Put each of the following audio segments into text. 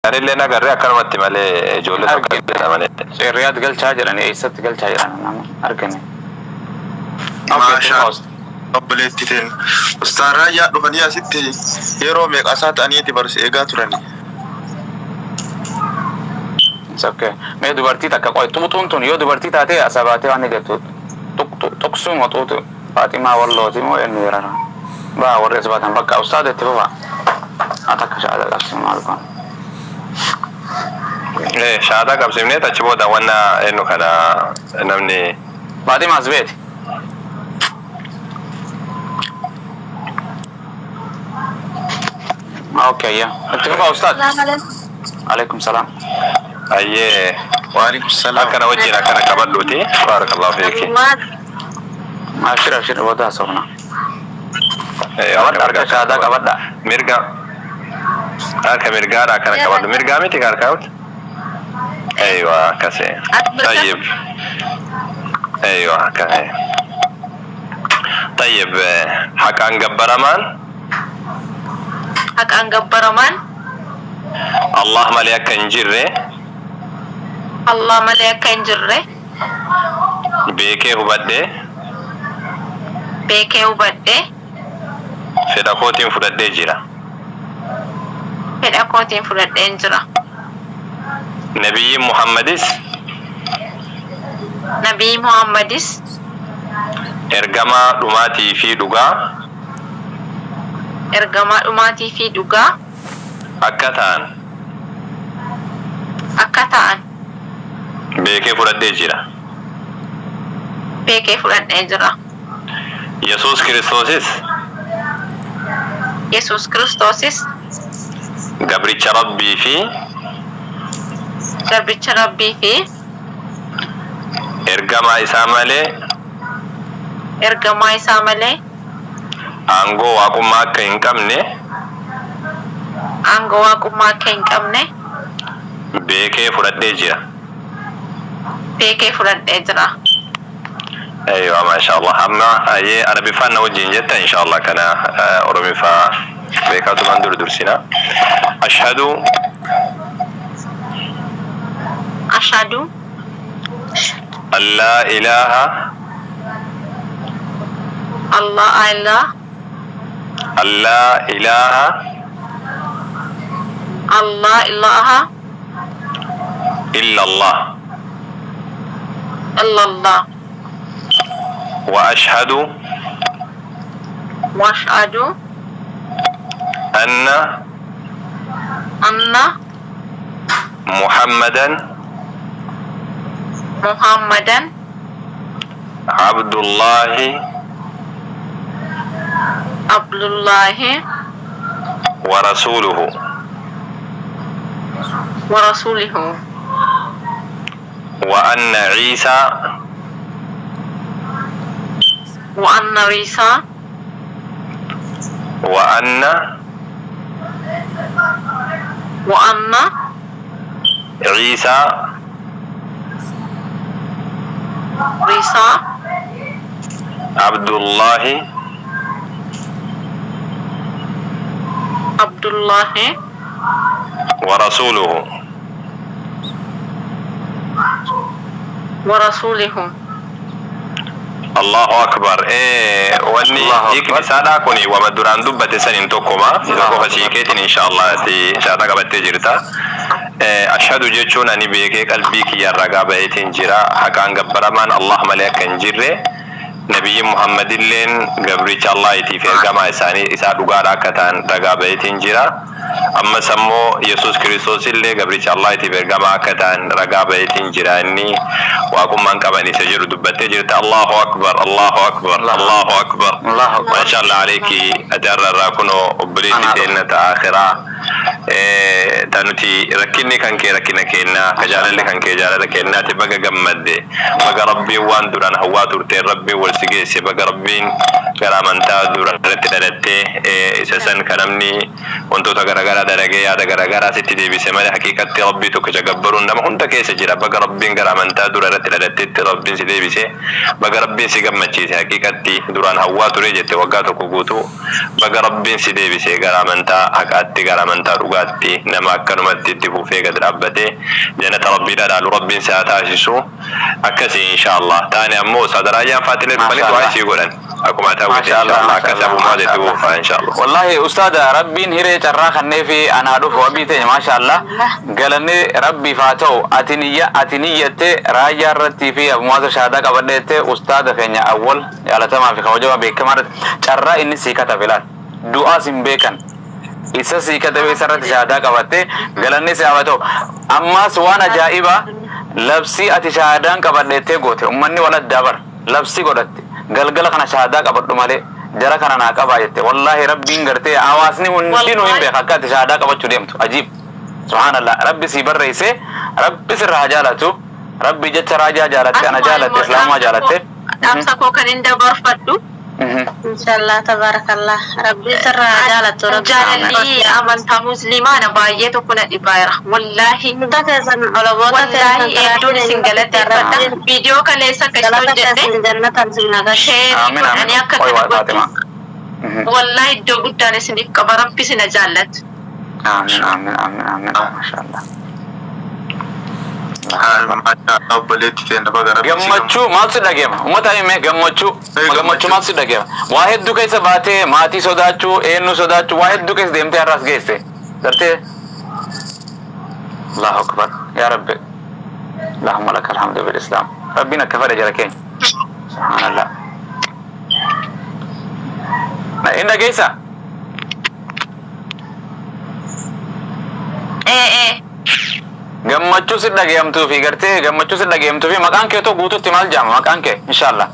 أنا اللي أنا قرر أكلمت مالي جولة كذا مالي الرياض قال شاجر أنا إيست قال شاجر أنا أركني ما شاء الله بليتين استارا يا دفنيا ستي يرو ميك أسات أني تبرس إيجاتورني سكة ما دوبارتي تك قوي تون يو دوبارتي تاتي أساباتي واني جتو تقسم وتوت فاطمة والله تيمو إنه يرانا با ورئيس باتن بقى أستاذ تبوا أتاك شهادة قسم مالكم إيه شهادة قبل سمني تجيبه وانا إنه كذا نمني بعدين مع زبيت أوكي يا اتفق أستاذ عليكم السلام أيه وعليكم السلام أكنا وجهنا كنا كبلوتي بارك الله فيك ما شير وده صونا أيه أرجع شهادة كبدا مرجع مرجع كنا كبلو مرجع متى كاركاوت أيوة كسي طيب أيوة كسي طيب حكان جبرمان حكان جبرمان الله مليك انجره الله مليك انجره بيكي هبده بيكي هبده فداكوتين فدده جرا فداكوتين فدده جرا نبي محمدس نبي محمدس ergama dhumaatii fi dhugaa ergama dhumaatii fi dhugaa akka ta'an beekee fudhadhee jira Yesuus Kiristoosis gabricha rabbii fi ergamaa isaa malee aangoo waaqummaa akka hin qabne beekee fudhadhee jira ايوه ما شاء الله اما اي عربي فانا وجين جدا ان شاء الله كان اورومي فا بيكاتو من درسنا اشهد ان لا اله الا الله واشهد ان محمدا عبد الله ورسوله وأن عيسى عبد الله ورسوله الله أكبر واني هيك مثالا كوني ومدران دبت سنين توكما لو فشيكيتين إن شاء الله تي شادا قبت جرتا أشهد جيتشون أني بيكي قلبيك يا رقابة جرا حكان قبرمان الله مليك انجره نبي محمد لين قبريش الله يتي في الجماعة إساني إسا دوغارا كتان رقابة جرا أما سمو يسوس كريستوس اللي قبريش الله يتي في الجماعة كتان رقابة جرا إني وأكون من كمان سجر دبت جرت الله أكبر ما شاء الله عليك أدر راكنو بريتي تينا آخرة تانوتي ركني كان كي ركنا كينا كجال اللي كان كي جال كينا تبقى جمد بقى ربي وان دوران هوا تورتي ربي والسجيس بقى ربي كرامن تا دوران رتدلته إساسا كلامني وانتو تجرا درجة يا تجرا ستي بي سماه حقيقة ربي تكجبرون نما كنت كيس جرا بقى ربي كرامن تا دوران رتدلته ربي سيدي بي سه بقى ربي سيجمع شيء حقيقة دوران هوا توري جت وقعت كوكوتو بقى ربي سيدي بي سه كرامن تا حقات كرامن amantaa dhugaatti nama akkanumatti itti fufee gad dhaabbate jannata rabbiidha dhaalu rabbiin isaa taasisu akkasii inshallah taane ammoo sadaraayaan faatilee dhufanii du'aa isii godhan akkuma ta'u inshallah akkasabu maalitti fuufa inshallah wallahi ustaada rabbiin hiree carraa kannee fi anaa dhufu wabii ta'e maashaallah galanni rabbii faa ta'u atiniyyate raayyaa irratti fi abumaaza shaadaa qabadheette ustaada keenya awwal jaalatamaa fi kabajama beekamaa carraa inni sii katabe du'aa sin beekan isa sii katabe isarratti shaadaa qabatte galanni si haa ta'u ammas waan ajaa'iba labsii ati shaadaan qabadheettee goote ummanni wal addaa bar labsii godhatte galgala kana shaadaa qabadhu malee jara kana naa qabaa jette wallahi rabbiin gartee hawaasni hundinuu hin beeka akka ati shaadaa qabachuu deemtu ajiib subhanallah rabbi si barreesse rabbi sirraa haa jaalatu rabbi jecha raajaa jaalatte ana jaalatte islaamaa jaalatte dhaamsa koo kan hin dabarfadhu inshallah tabarakallah rabbi sirra jaalatu rabbi jaalalli amantaa musliimaana baay'ee tokko na dhibaayira wallahi wallahi hedduun isin galateeffadha viidiyoo kaleessa akkasuma jedhe jannatan sinnaga amiin ani akka Fatima wallahi iddoo guddaan isiniif qaba rabbi sina jaallatu amiin amiin amiin amiin maashaallah gammachuu maal si dhageema ummata hime gammachuu maal si dhageema waa hedduu keessa baatee maatii sodaachuu eenyu sodaachuu waa hedduu keessa deemtee har'as geesse gartee Allahu akbar yaa rabbi Allahumma laka alhamdu bil islam rabbiin akka fedhe jara keenya subhanallah na inda geessa gammachuu si dhageemtuu fi gartee gammachuu si dhageemtuu fi maqaan kee too guututti maal jaama maqaan kee inshallah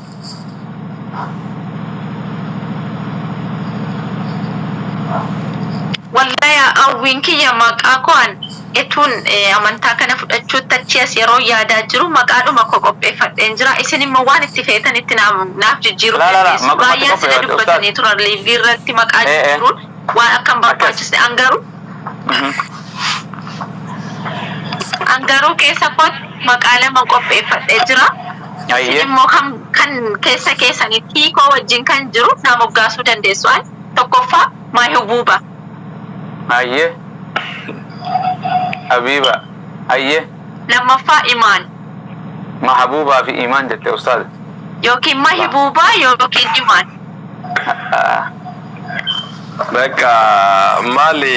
wallahi awwiin kiyya maqaa ko'an etuun amantaa kana fudhachuutti achi as yeroo yaadaa jiru maqaadhuma koo qopheeffadheen jira isin immoo waan itti feetan itti naaf jijjiiru baay'ee sila dubbatanii turan liivii irratti maqaa jijjiiruun waan akkam barbaachise angaruu keessa koot maqaa lama qopheeffadhee jira isin immoo kan keessa keessanitti hiikoo wajjin kan jiru na moggaasuu dandeessu tokkoffaa maahibuuba ayyee habiba ayyee lammaffaa imaan mahabuubaa fi imaan jette ustaad yookiin mahibuubaa yookiin imaan bakka maali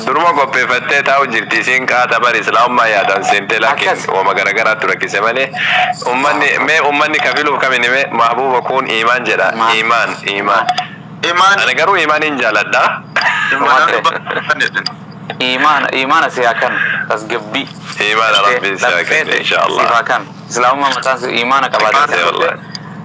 duruma qopheeffattee taa'u jirti isiin kaata bar islaamummaa yaadan seentee laakiin wama garagaraatti rakkise malee ummanni kafiluuf kamin hime mahbuuba kun imaan jedha imaan ani garuu imaanin jaaladha imaana siyaa kan tasgabbii imaana rabbiin siyaa kan inshallah siyaa kan islaamummaa mataan imaana qabaatee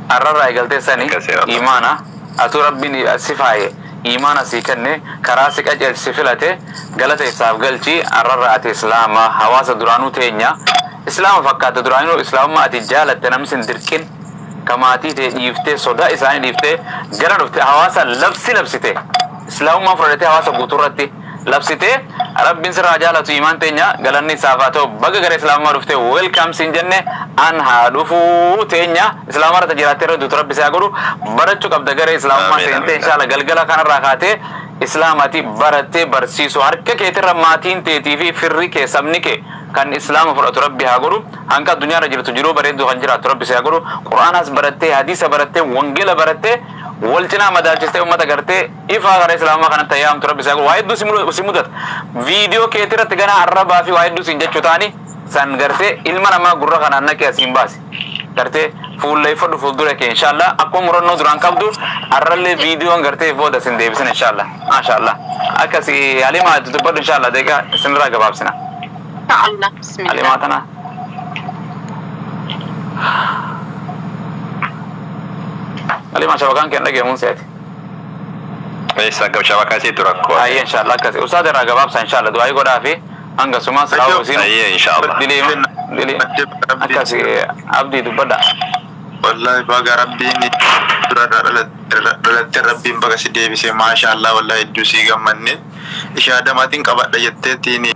arrarraa eegaltee sani imaana atu rabbiin sifaaye imaana si kenne karaa si qajeelchi filate galata isaaf galchi arrarraa ati islaama hawaasa duraanuu teenya islaama fakkaata duraanuu islaamummaa ati jaalatte namni sin dirqin kamaatii ta'e dhiiftee sodaa isaanii dhiiftee gara dhufte hawaasa labsite islaamummaa fudhatee hawaasa guutuurratti labsite rabbiin sirraa jaalatu imaan teenya galanni isaaf haa ta'u baga gara islaamummaa dhufte welkaam siin jenne an haa dhufuu teenya islaamummaa irratti jiraattee irra duutu rabbi isaa godhu barachuu qabda gara islaamummaa seentee inshaalla galgala kanarraa kaatee islaamati barattee barsiisu harka keetirra maatiin teetii fi firri kee sabni kee kan islaama fudhatu rabbi haa godhu hanqa addunyaarra jirtu jiruu bareedduu kan jiraattu rabbi isaa godhu qur'aanas barattee hadiisa barattee wangeela barattee walcinaa madaalchistee ummata gartee ifaa gara islaamaa kanatti ayyaamtu rabbi isaa godhu waa hedduu si mudata viidiyoo keetirratti gana arrabaa fi waa hedduu siin jechuu taani san gartee ilma namaa gurra kanaan naqee asiin baasi gartee fuulleeffadhu fuuldura kee inshallah akkuma murannoo duraan qabdu arrallee viidiyoon gartee booda sin deebisin inshallah maashaallah akkasi halimaa dubbadhu inshallah deeqa isinirraa gabaabsina inshallah bismillah halimaa tana halimaa shabakaan kee dhageemuun seeti isa shabakaa siitu rakkoo ayye inshallah akkasi usaad irraa gabaabsa inshallah du'aayi godhaa fi hanga sumaa silaa usiin ayye inshallah dili akkasi abdii dubbadha wallahi baga rabbiin dhalatte rabbiin baga si deebise maashaallah wallahi hedduu sii gammanne ishaadamaatiin qabadha jetteetiin